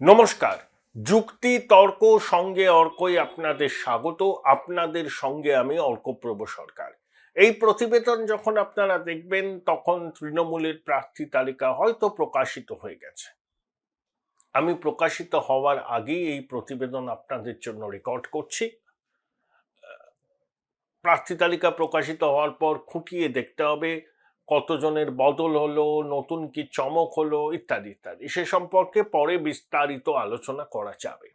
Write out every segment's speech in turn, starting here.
নমস্কার। যুক্তি তর্ক সঙ্গে অর্কই আপনাদের স্বাগত। আপনাদের সঙ্গে আমি অর্কপ্রভ সরকার। এই প্রতিবেদন যখন আপনারা দেখবেন তখন তৃণমূলের প্রার্থী তালিকা হয়তো প্রকাশিত হয়ে গেছে। আমি প্রকাশিত হওয়ার আগেই এই প্রতিবেদন আপনাদের জন্য রেকর্ড করছি। প্রার্থী তালিকা প্রকাশিত হওয়ার পর খুঁটিয়ে দেখতে হবে কতজনের বদল হলো, নতুন কি চমক হলো, ইত্যাদি ইত্যাদি। সে সম্পর্কে পরে বিস্তারিত আলোচনা করা যাবে।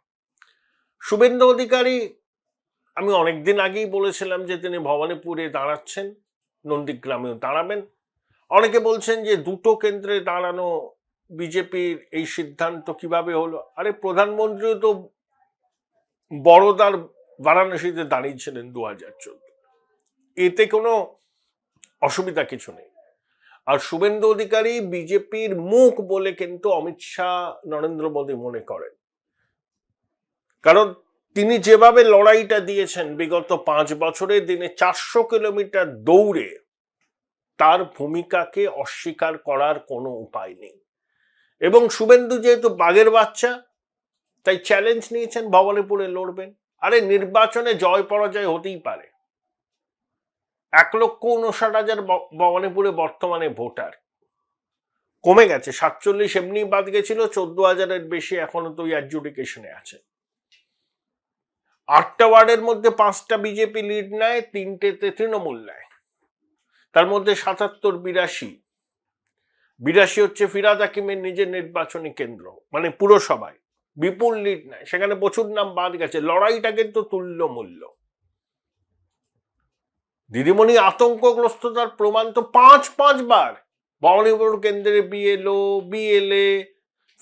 শুভেন্দু অধিকারী, আমি অনেকদিন আগেই বলেছিলাম যে তিনি ভবানীপুরে দাঁড়াচ্ছেন, নন্দীগ্রামেও দাঁড়াবেন। অনেকে বলছেন যে দুটো কেন্দ্রে দাঁড়ানো বিজেপির এই সিদ্ধান্ত কিভাবে হলো। আরে প্রধানমন্ত্রীও তো বড়োদার বারাণসীতে দাঁড়িয়েছিলেন 2014। এতে কোনো অসুবিধা কিছু নেই। আর শুভেন্দু অধিকারী বিজেপির মুখ বলে কিন্তু অমিত শাহ, নরেন্দ্র মোদী মনে করেন। কারণ তিনি যেভাবে লড়াইটা দিয়েছেন বিগত 5 বছরে, দিনে 400 কিলোমিটার দৌড়ে, তার ভূমিকাকে অস্বীকার করার কোনো উপায় নেই। এবং শুভেন্দু যেহেতু বাঘের বাচ্চা, তাই চ্যালেঞ্জ নিয়েছেন ভবানীপুরে লড়বেন। আরে নির্বাচনে জয় পরাজয় হতেই পারে। 1,59,000 ভবানীপুরে বর্তমানে ভোটার, কমে গেছে। 47 এমনি বাদ গেছিল, 14,000-এর বেশি এখনো তো অ্যাডজুডিকেশনে আছে। 8টা ওয়ার্ডের মধ্যে 5টা বিজেপি লিড নেয়, 3টেতে তৃণমূল নেয়। তার মধ্যে 77-82 হচ্ছে ফিরাদ হাকিমের নিজের নির্বাচনী কেন্দ্র, মানে পুরসভায় বিপুল লিড নেয়। সেখানে প্রচুর নাম বাদ গেছে। লড়াইটা কিন্তু তুল্য মূল্য। দিদিমণি আতঙ্কগ্রস্ততার প্রমাণ তো 5 বার ভবানীপুর কেন্দ্রে বিএলও, বিএলএ,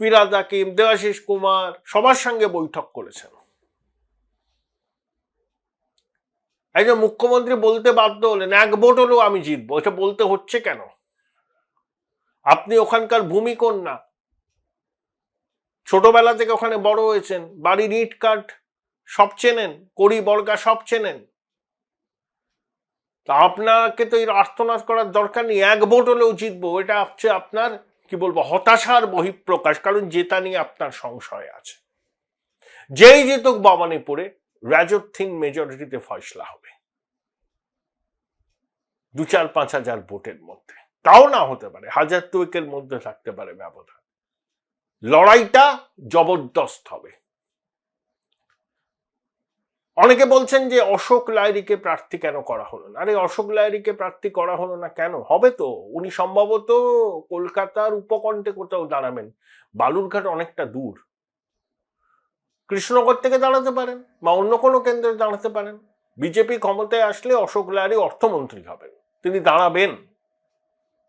ফিরাদ হাকিম, দেবাশিস কুমার সবার সঙ্গে বৈঠক করেছেন। একজন মুখ্যমন্ত্রী বলতে বাধ্য হলেন 1 ভোট হলেও আমি জিতবো। এটা বলতে হচ্ছে কেন? আপনি ওখানকার ভূমিকন্যা, ছোটবেলা থেকে ওখানে বড় হয়েছেন, বাড়ির ইট কাঠ সব চেনেন, কড়ি বর্গা সব চেনেন। তা আপনাকে তো এর আর্তনাদ করার দরকার নেই। 1 ভোট হলেও জিতবো, এটা হচ্ছে আপনার কি বলবো হতাশার বহিঃপ্রকাশ। কারণ জেতা নিয়ে আপনার সংশয় আছে। যেই জিতুক ভবানীপুরে রাজত্বহীন মেজরিটিতে ফয়সলা হবে, 2-4-5 হাজার ভোটের মধ্যে। তাও না হতে পারে, 1000-2-এর মধ্যে থাকতে পারে ব্যবধান। লড়াইটা জবরদস্ত হবে। অনেকে বলছেন যে অশোক লাহিড়ীকে প্রার্থী কেন করা হলো না। আরে অশোক লাহিড়ীকে প্রার্থী করা হলো না কেন? হবে তো। উনি সম্ভবত কলকাতার উপকণ্ঠে কোথাও দাঁড়াবেন। বালুরঘাট অনেকটা দূর। কৃষ্ণনগর থেকে দাঁড়াতে পারেন বা অন্য কোনো কেন্দ্রে দাঁড়াতে পারেন। বিজেপি ক্ষমতায় আসলে অশোক লাহিড়ী অর্থমন্ত্রী হবেন, তিনি দাঁড়াবেন,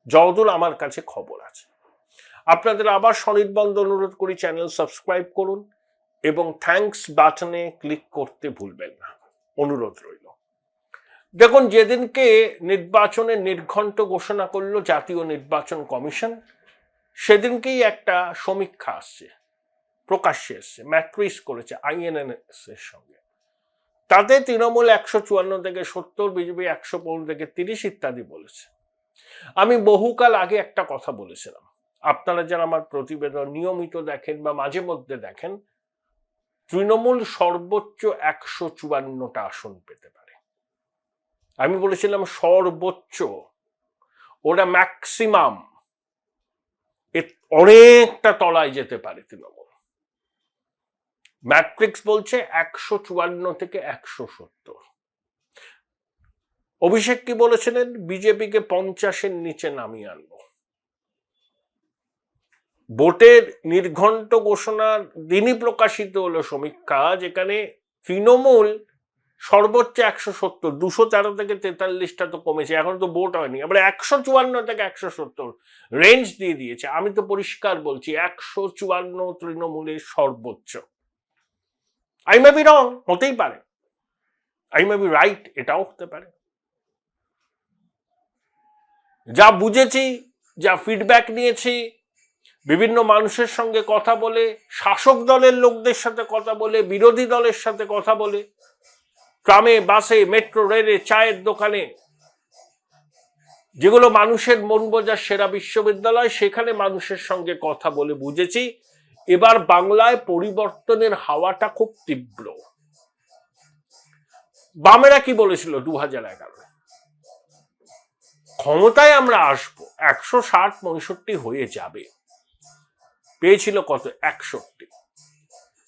যতদূর আমার কাছে খবর আছে। আপনাদের আবার সনির্বন্ধ অনুরোধ করি, চ্যানেল সাবস্ক্রাইব করুন এবং থ্যাঙ্কস বাটনে ক্লিক করতে ভুলবেন না, অনুরোধ রইল। দেখুন, যেদিনকে নির্বাচনের নির্ঘণ্ট ঘোষণা করলো জাতীয় নির্বাচন কমিশন, সেদিনকেই একটা সমীক্ষা আসছে, প্রকাশ্যে এসছে, ম্যাট্রিক্স করেছে INNS এর সঙ্গে। তাতে তৃণমূল 154 থেকে 70, বিজেপি 115 থেকে 30 ইত্যাদি বলেছে। আমি বহুকাল আগে একটা কথা বলেছিলাম, আপনারা যারা আমার প্রতিবেদন নিয়মিত দেখেন বা মাঝে মধ্যে দেখেন, তৃণমূল সর্বোচ্চ 154টা আসন পেতে পারে। আমি বলেছিলাম সর্বোচ্চ, ওরা ম্যাক্সিমাম, অনেকটা তলায় যেতে পারে তৃণমূল। ম্যাট্রিক্স বলছে 154 থেকে 170। অভিষেক কি বলেছিলেন? বিজেপিকে 50-এর নিচে নামিয়ে আনবো। ভোটের নির্ঘণ্ট ঘোষণার দিনই প্রকাশিত হলো সমীক্ষা, যেখানে তৃণমূল সর্বোচ্চ 170, 213 থেকে 43টা তো কমেছে, এখন তো ভোট হয়নি। আবার 154 থেকে 170 রেঞ্জ দিয়ে দিয়েছে। আমি তো পরিষ্কার বলছি 154 তৃণমূলের সর্বোচ্চ। আই মে বি রং, হতেই পারে, আই মে বি রাইট, এটাও হতে পারে। যা বুঝেছি, যা ফিডব্যাক নিয়েছি, বিভিন্ন মানুষের সঙ্গে কথা বলে, শাসক দলের লোকদের সাথে কথা বলে, বিরোধী দলের সাথে কথা বলে, ট্রামে, বাসে, মেট্রো রেলে, চায়ের দোকানে, যেগুলো মানুষের মন বোঝার সেরা বিশ্ববিদ্যালয়, সেখানে মানুষের সঙ্গে কথা বলে বুঝেছি এবার বাংলায় পরিবর্তনের হাওয়াটা খুব তীব্র। বামেরা কি বলেছিল 2011 ক্ষমতায় আমরা আসবো, 160-65 হয়ে যাবে, পেয়েছিল কত? 61।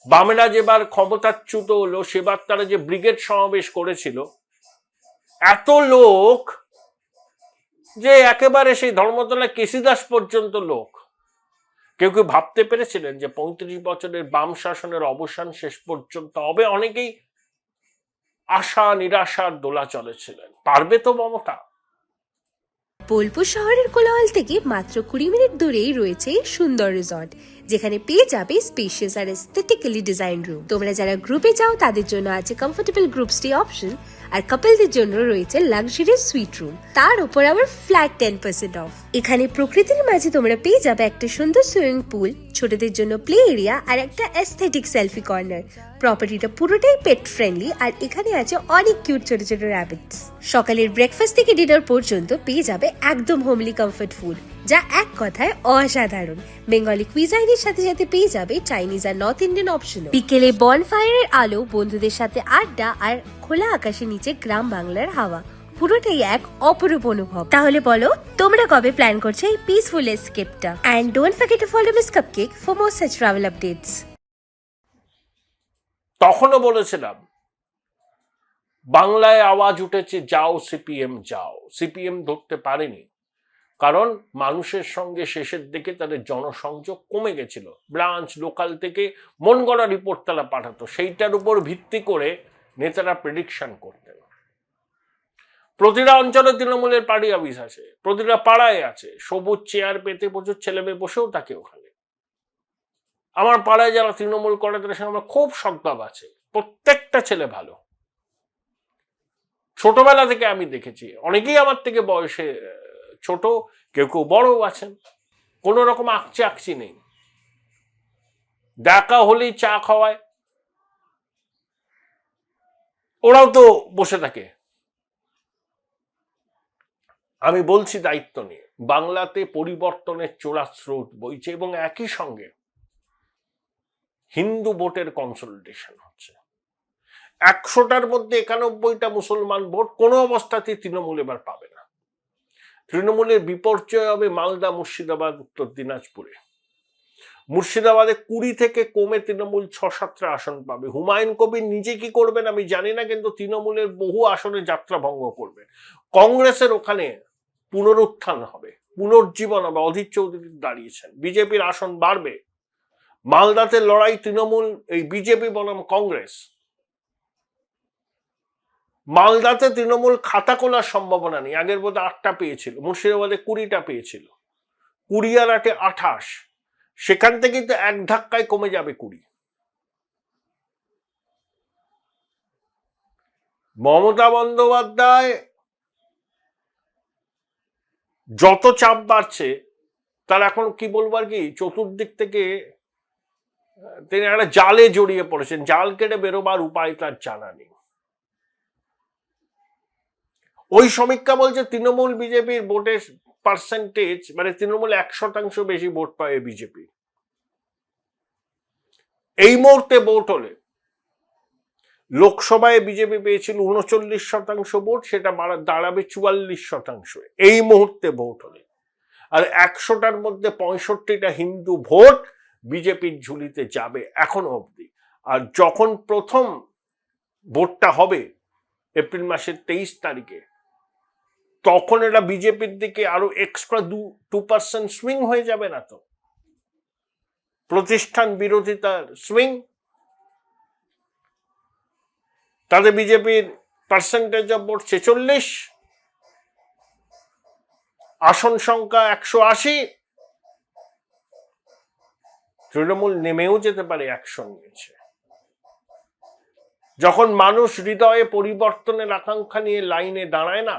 বামেরা যেবার ক্ষমতাচ্যুত হলো সেবার তারা যে ব্রিগেড সমাবেশ করেছিল, এত লোক যে একেবারে সেই ধর্মতলা কেসিদাস পর্যন্ত লোক। কেউ কেউ ভাবতে পেরেছিলেন যে 35 বছরের বাম শাসনের অবসান শেষ পর্যন্ত হবে? অনেকেই আশা নিরাশার দোলাচলে ছিলেন। পারবে তো মমতা? বোলপুর শহরের কোলাহল থেকে মাত্র 20 মিনিট দূরেই রয়েছে সুন্দর রিসর্ট, যেখানে পেয়ে যাবে স্পেশিয়াস আর এস্থেটিক্যালি ডিজাইন রুম। তোমরা যারা গ্রুপে যাও তাদের জন্য আছে কমফোর্টেবল গ্রুপ স্টে অপশন, আর কাপলদের জন্য রয়েছে লাক্সারিয়াস সুইট রুম, তার উপর আবার ফ্ল্যাট 10% অফ। এখানে প্রকৃতির মাঝে তোমরা পেয়ে যাবে একটা সুন্দর সুইমিং পুল, ছোটদের জন্য প্লে এরিয়া আর একটা এস্থেটিক সেলফি কর্নার। প্রপার্টিটা পুরোটাই পেট ফ্রেন্ডলি, আর এখানে আছে অনেক কিউট ছোট ছোট র্যাবিটস। সকালের ব্রেকফাস্ট থেকে ডিনার পর্যন্ত পেয়ে যাবে একদম হোমলি কমফর্ট ফুড, যা এক কথায় অসাধারণ। বেঙ্গলি কুইজাইনের সাথে সাথে পেয়ে যাবে চাইনিজ আর নর্থ ইন্ডিয়ান অপশনও। বিকেলে বনফায়ারের আলো, বন্ধুদের সাথে আড্ডা আর খোলা আকাশের নিচে গ্রাম বাংলার হাওয়া, পুরোটাই এক অপরূপ অনুভব। তাহলে বলো তোমরা কবে প্ল্যান করছো এই পিসফুল এসকেপটা? And don't forget to follow Miss Cupcake for more such travel updates. তখনও বলেছিলাম বাংলায় আওয়াজ উঠেছে যাও সিপিএম যাও। সিপিএম ধরতে পারেনি, কারণ মানুষের সঙ্গে শেষের দিকে তাদের জনসংযোগ কমে গেছিল। ব্রাঞ্চ লোকাল থেকে মন গড়া রিপোর্ট তারা পাঠাতো, সেইটার উপর ভিত্তি করে নেতারা প্রেডিকশন করতেন। প্রতিটা অঞ্চলে তৃণমূলের পার্টি অফিস আছে, প্রতিটা পাড়ায় আছে, সবুজ চেয়ার পেতে প্রচুর ছেলে মেয়ে বসেও থাকে ওখানে। আমার পাড়ায় যারা তৃণমূল করে তাদের সঙ্গে আমার খুব সদ্ভাব আছে, প্রত্যেকটা ছেলে ভালো। ছোটবেলা থেকে আমি দেখেছি, অনেকেই আমার থেকে বয়সে ছোট, কেউ কেউ বড় আছেন, কোন রকম আকচি নেই। দেখা হলেই চা খাওয়ায়, ওরাও তো বসে থাকে। আমি বলছি দায়িত্ব নিয়ে, বাংলাতে পরিবর্তনের চোরা স্রোত বইছে এবং একই সঙ্গে হিন্দু ভোটের কনসলিডেশন হচ্ছে। 100টার মধ্যে 91টা মুসলমান ভোট কোনো অবস্থাতেই তৃণমূল এবার পাবে না। তৃণমূলের বিপর্যয় হবে মালদা, মুর্শিদাবাদ, উত্তর দিনাজপুরে। মুর্শিদাবাদে 20 থেকে কমে তৃণমূল 6-7টা আসন পাবে। হুমায়ুন কবির নিজে কি করবেন আমি জানি না, কিন্তু তৃণমূলের বহু আসনে যাত্রা ভঙ্গ করবে। কংগ্রেসের ওখানে পুনরুত্থান হবে, পুনর্জীবন হবে। অধীর চৌধুরী দাঁড়িয়েছেন, বিজেপির আসন বাড়বে। মালদাতে লড়াই তৃণমূল, এই বিজেপি বনাম কংগ্রেস। মালদাতে তৃণমূল খাতা খোলার সম্ভাবনা নেই, আগের বোধ 8টা পেয়েছিল, মুর্শিদাবাদে 20টা পেয়েছিল, 20 আর 8 28, সেখান থেকে তো এক ধাক্কায় কমে যাবে 20। মমতা বন্দ্যোপাধ্যায় যত চাপ বাড়ছে তার এখন কি বলবো আর কি, চতুর্দিক থেকে তিনি একটা জালে জড়িয়ে পড়েছেন, জাল কেটে বেরোবার উপায় তার জানা নেই। ওই সমীক্ষা বলছে তৃণমূল বিজেপির ভোটের পার্সেন্টেজ, মানে তৃণমূল 100% বেশি ভোট পাবে বিজেপি। এই মুহূর্তে ভোট হলে, লোকসভায় বিজেপি পেয়েছিল 39% ভোট, সেটা দাঁড়াবে 44% এই মুহূর্তে ভোট হলে। আর 100টার মধ্যে 65টা হিন্দু ভোট বিজেপির ঝুলিতে যাবে এখনো অবধি। আর যখন প্রথম ভোটটা হবে এপ্রিল মাসের 23 তারিখে, তখন এটা বিজেপির দিকে আরো এক্সট্রা 2% সুইং হয়ে যাবে না তো? প্রতিষ্ঠান বিরোধিতার সুইং, তাতে বিজেপির পার্সেন্টেজ অফ ভোট 46, আসন সংখ্যা 180, তৃণমূল নেমেও যেতে পারে অ্যাকশন নিয়েছে। যখন মানুষ হৃদয়ে পরিবর্তনের আকাঙ্ক্ষা নিয়ে লাইনে দাঁড়ায় না,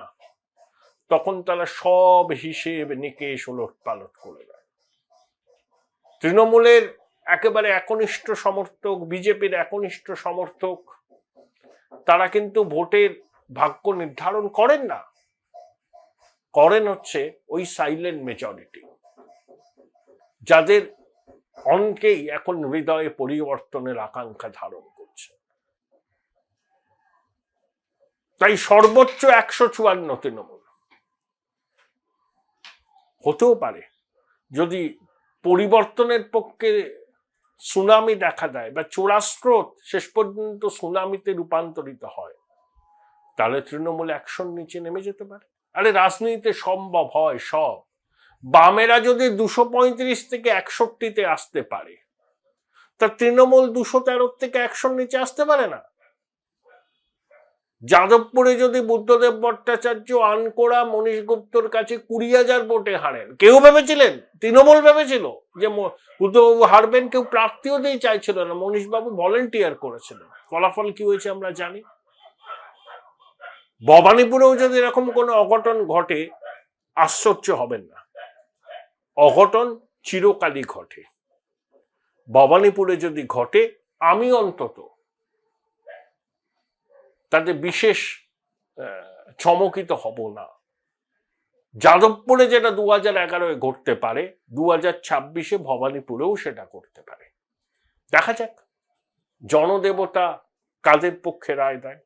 তখন তারা সব হিসেব নিকেশ ওলট পালট করে দেয়। তৃণমূলের একেবারে একনিষ্ঠ সমর্থক, বিজেপির একনিষ্ঠ সমর্থক, তারা কিন্তু ভোটের ভাগ্য নির্ধারণ করেন না, করেন হচ্ছে ওই সাইলেন্ট মেজরিটি, যাদের অনেকেই এখন হৃদয়ে পরিবর্তনের আকাঙ্ক্ষা ধারণ করছে। তাই সর্বোচ্চ 154 তৃণমূল হতেও পারে যদি পরিবর্তনের পক্ষে সুনামি দেখা দেয় বা চোরাস্রোত শেষ পর্যন্ত সুনামিতে রূপান্তরিত হয়, তাহলে তৃণমূল 100 নিচে নেমে যেতে পারে। আরে রাজনীতিতে সম্ভব হয় সব। বামেরা যদি 235 থেকে 61-তে আসতে পারে, তা তৃণমূল 213 থেকে 100 নিচে আসতে পারে না? যাদবপুরে যদি বুদ্ধদেব ভট্টাচার্য আনকোড়া মনীশ গুপ্তর কাছে 20,000 ভোটে হারেন, কেউ ভেবেছিলেন? তৃণমূল ভেবেছিল যে বুদ্ধবাবু হারবেন? কেউ প্রার্থীও দিয়ে চাইছিল না, মনীশবাবু ভলেন্টিয়ার করেছিলেন। ফলাফল কি হয়েছে আমরা জানি। ভবানীপুরেও যদি এরকম কোনো অঘটন ঘটে, আশ্চর্য হবেন না। অঘটন চিরকালই ঘটে। ভবানীপুরে যদি ঘটে, আমি অন্তত তাতে বিশেষ চমকিত হব না। যাদবপুরে যেটা 2011-এ ঘটতে পারে, 2026-এ ভবানীপুরেও সেটা করতে পারে। দেখা যাক জনদেবতা কাদের পক্ষে রায় দেয়।